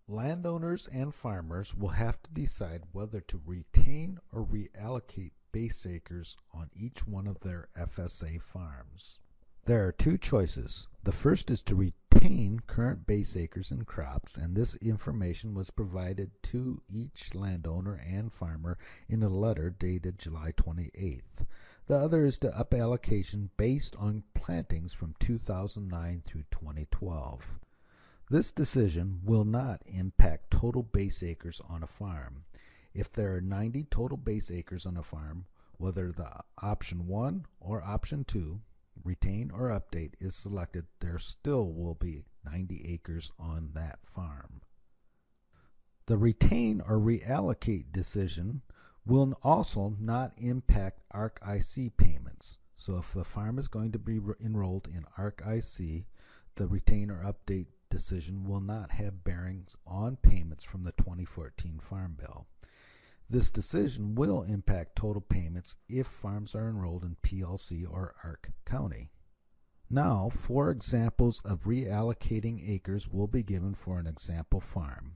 Landowners and farmers will have to decide whether to retain or reallocate base acres on each one of their FSA farms. There are two choices. The first is to retain current base acres and crops, and this information was provided to each landowner and farmer in a letter dated July 28th. The other is to up allocation based on plantings from 2009 through 2012. This decision will not impact total base acres on a farm. If there are 90 total base acres on a farm, whether the option 1 or option 2, retain or update, is selected, there still will be 90 acres on that farm. The retain or reallocate decision will also not impact ARC-IC payments. So if the farm is going to be enrolled in ARC-IC, the retain or update decision will not have bearings on payments from the 2014 Farm Bill. This decision will impact total payments if farms are enrolled in PLC or ARC County. Now, 4 examples of reallocating acres will be given for an example farm.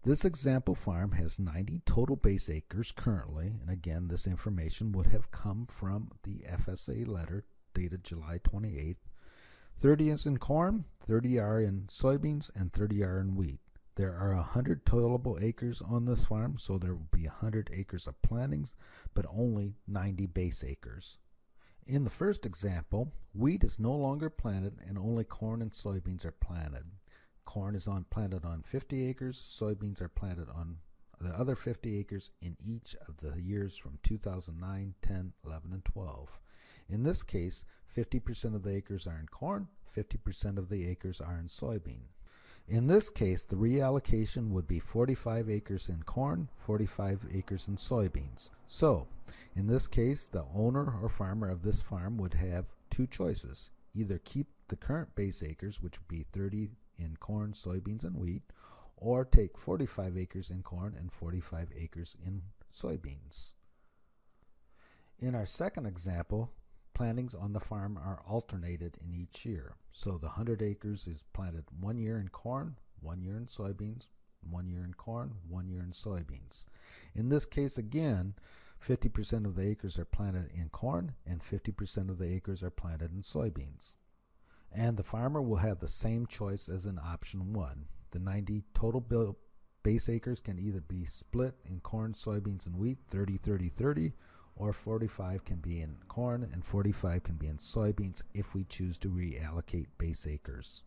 This example farm has 90 total base acres currently, and again, this information would have come from the FSA letter dated July 28th. 30 is in corn, 30 are in soybeans, and 30 are in wheat. There are 100 tillable acres on this farm, so there will be 100 acres of plantings, but only 90 base acres. In the first example, wheat is no longer planted and only corn and soybeans are planted. Corn is planted on 50 acres, soybeans are planted on the other 50 acres in each of the years from 2009, 10, 11, and 12. In this case, 50% of the acres are in corn, 50% of the acres are in soybean. In this case, the reallocation would be 45 acres in corn, 45 acres in soybeans. So, in this case, the owner or farmer of this farm would have two choices. Either keep the current base acres, which would be 30 in corn, soybeans, and wheat, or take 45 acres in corn and 45 acres in soybeans. In our second example, plantings on the farm are alternated in each year. So the 100 acres is planted 1 year in corn, 1 year in soybeans, 1 year in corn, 1 year in soybeans. In this case, again, 50% of the acres are planted in corn and 50% of the acres are planted in soybeans. And the farmer will have the same choice as in option 1. The 90 total base acres can either be split in corn, soybeans, and wheat, 30, 30, 30, or 45 can be in corn and 45 can be in soybeans if we choose to reallocate base acres.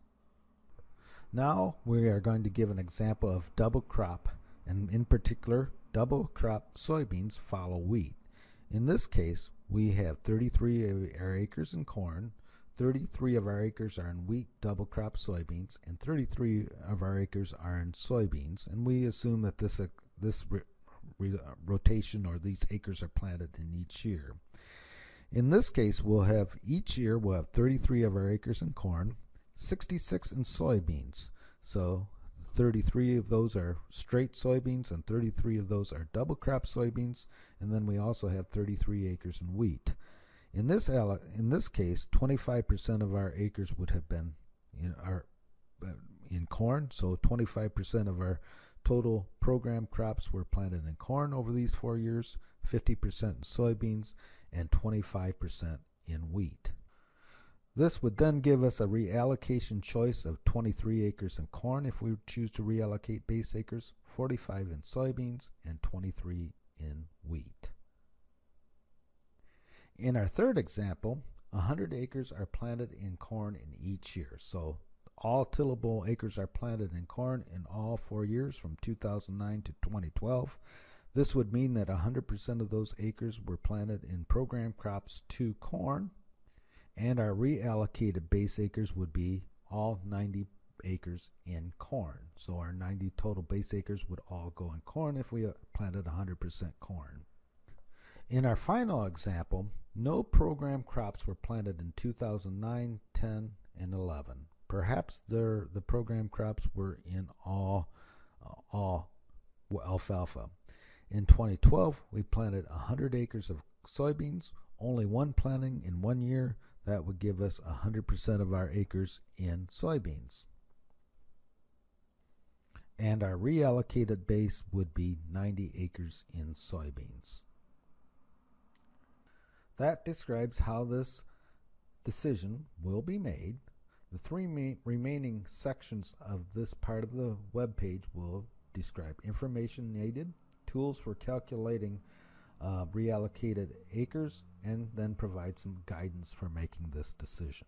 Now we are going to give an example of double crop, and in particular, double crop soybeans follow wheat. In this case, we have 33 of our acres in corn, 33 of our acres are in wheat double crop soybeans, and 33 of our acres are in soybeans, and we assume that this rotation or these acres are planted in each year. In this case, each year we'll have 33 of our acres in corn, 66 in soybeans. So 33 of those are straight soybeans and 33 of those are double crop soybeans, and then we also have 33 acres in wheat. In this case, 25% of our acres would have been in corn, so 25% of our total program crops were planted in corn over these 4 years, 50% in soybeans, and 25% in wheat. This would then give us a reallocation choice of 23 acres in corn if we choose to reallocate base acres, 45 in soybeans, and 23 in wheat. In our third example, 100 acres are planted in corn in each year. So all tillable acres are planted in corn in all 4 years from 2009 to 2012. This would mean that 100% of those acres were planted in program crops to corn, and our reallocated base acres would be all 90 acres in corn. So our 90 total base acres would all go in corn if we planted 100% corn. In our final example, no program crops were planted in 2009, 10, and 11. Perhaps the program crops were in all alfalfa. In 2012, we planted 100 acres of soybeans, only one planting in 1 year. That would give us 100% of our acres in soybeans. and our reallocated base would be 90 acres in soybeans. That describes how this decision will be made. The three remaining sections of this part of the web page will describe information needed, tools for calculating reallocated acres, and then provide some guidance for making this decision.